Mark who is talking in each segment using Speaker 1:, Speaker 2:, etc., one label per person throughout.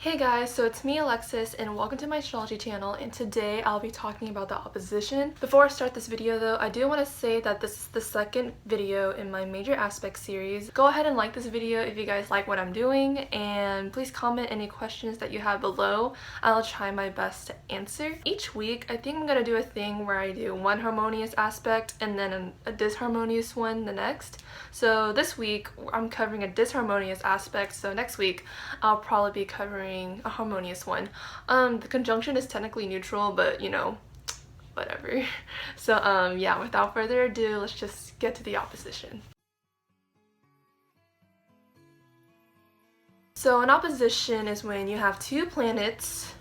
Speaker 1: Hey guys, so it's me Alexis and welcome to my astrology channel, and today I'll be talking about the opposition. Before I start this video though, I do want to say that this is the second video in my major aspect series. Go ahead and like this video if you guys like what I'm doing, and please comment any questions that you have below. I'll try my best to answer. Each week I think I'm going to do a thing where I do one harmonious aspect and then a disharmonious one the next. So this week I'm covering a disharmonious aspect, so next week I'll probably be covering a harmonious one. The conjunction is technically neutral, but you know, whatever. So yeah, without further ado, let's just get to the opposition. So an opposition is when you have two planets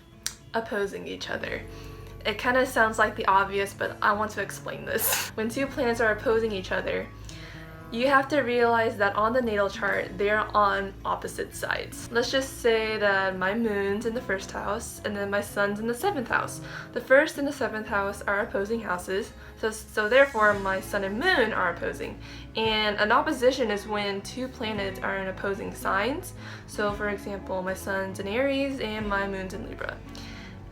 Speaker 1: opposing each other. It kind of sounds like the obvious, but I want to explain this. When two planets are opposing each other, you have to realize that on the natal chart, they're on opposite sides. Let's just say that my moon's in the first house and then my sun's in the 7th house. The first and the 7th house are opposing houses, so therefore my sun and moon are opposing. And an opposition is when two planets are in opposing signs. So for example, my sun's in Aries and my moon's in Libra.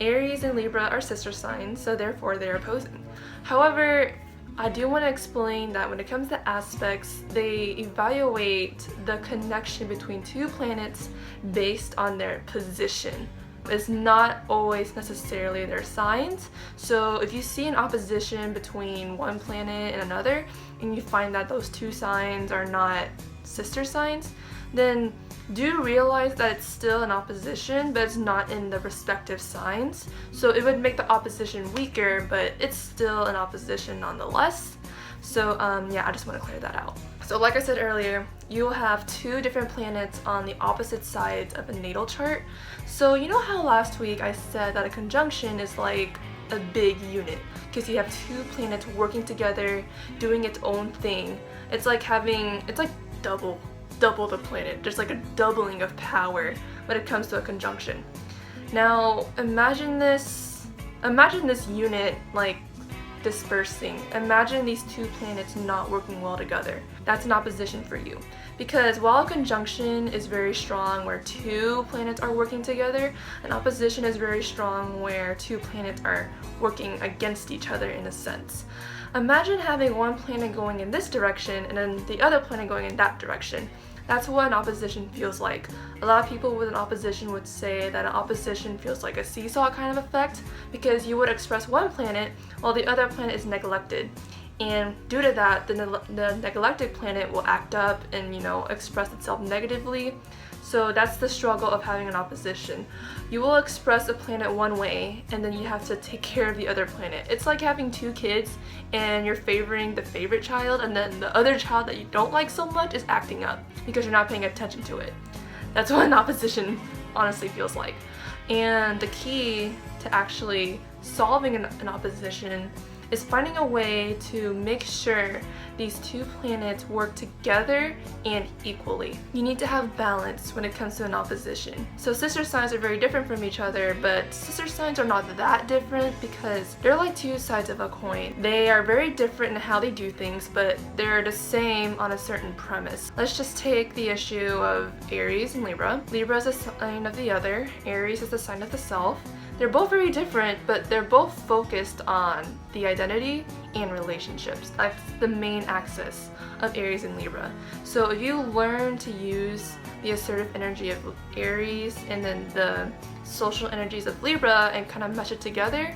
Speaker 1: Aries and Libra are sister signs, so therefore they're opposing. However, I do want to explain that when it comes to aspects, they evaluate the connection between two planets based on their position. It's not always necessarily their signs. So if you see an opposition between one planet and another, and you find that those two signs are not sister signs, then do realize that it's still an opposition, but it's not in the respective signs. So it would make the opposition weaker, but it's still an opposition nonetheless. So yeah, I just want to clear that out. So like I said earlier, you will have two different planets on the opposite sides of a natal chart. So you know how last week I said that a conjunction is like a big unit because you have two planets working together, doing its own thing. It's like double the planet. There's like a doubling of power when it comes to a conjunction. Now imagine this unit like dispersing. Imagine these two planets not working well together. That's an opposition for you. Because while a conjunction is very strong where two planets are working together, an opposition is very strong where two planets are working against each other in a sense. Imagine having one planet going in this direction and then the other planet going in that direction. That's what an opposition feels like. A lot of people with an opposition would say that an opposition feels like a seesaw kind of effect because you would express one planet while the other planet is neglected. And due to that, the neglected planet will act up and, you know, express itself negatively. So that's the struggle of having an opposition. You will express a planet one way and then you have to take care of the other planet. It's like having two kids and you're favoring the favorite child and then the other child that you don't like so much is acting up because you're not paying attention to it. That's what an opposition honestly feels like. And the key to actually solving an opposition is finding a way to make sure these two planets work together and equally. You need to have balance when it comes to an opposition. So sister signs are very different from each other, but sister signs are not that different because they're like two sides of a coin. They are very different in how they do things, but they're the same on a certain premise. Let's just take the issue of Aries and Libra. Libra is a sign of the other, Aries is the sign of the self. They're both very different, but they're both focused on the identity and relationships. That's the main axis of Aries and Libra. So if you learn to use the assertive energy of Aries and then the social energies of Libra and kind of mesh it together,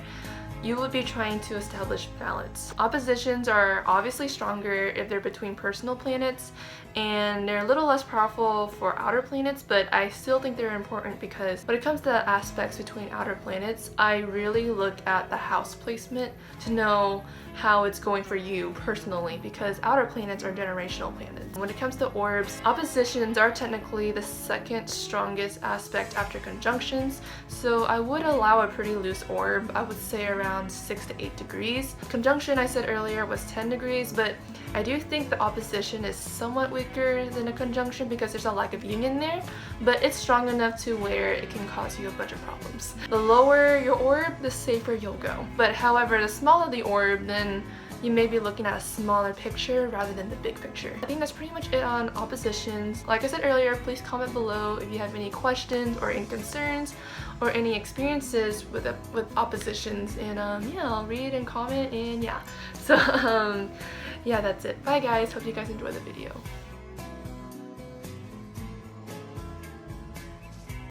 Speaker 1: you would be trying to establish balance. Oppositions are obviously stronger if they're between personal planets, and they're a little less powerful for outer planets, but I still think they're important because when it comes to aspects between outer planets, I really look at the house placement to know how it's going for you personally, because outer planets are generational planets. When it comes to orbs, oppositions are technically the second strongest aspect after conjunctions, so I would allow a pretty loose orb. I would say around 6 to 8 degrees. Conjunction, I said earlier, was 10 degrees, but I do think the opposition is somewhat weaker than a conjunction because there's a lack of union there, but it's strong enough to where it can cause you a bunch of problems. The lower your orb, the safer you'll go. But however, the smaller the orb, then you may be looking at a smaller picture rather than the big picture. I think that's pretty much it on oppositions. Like I said earlier, please comment below if you have any questions or any concerns or any experiences with oppositions, and yeah, I'll read and comment, and yeah. So yeah, that's it. Bye guys, hope you guys enjoy the video.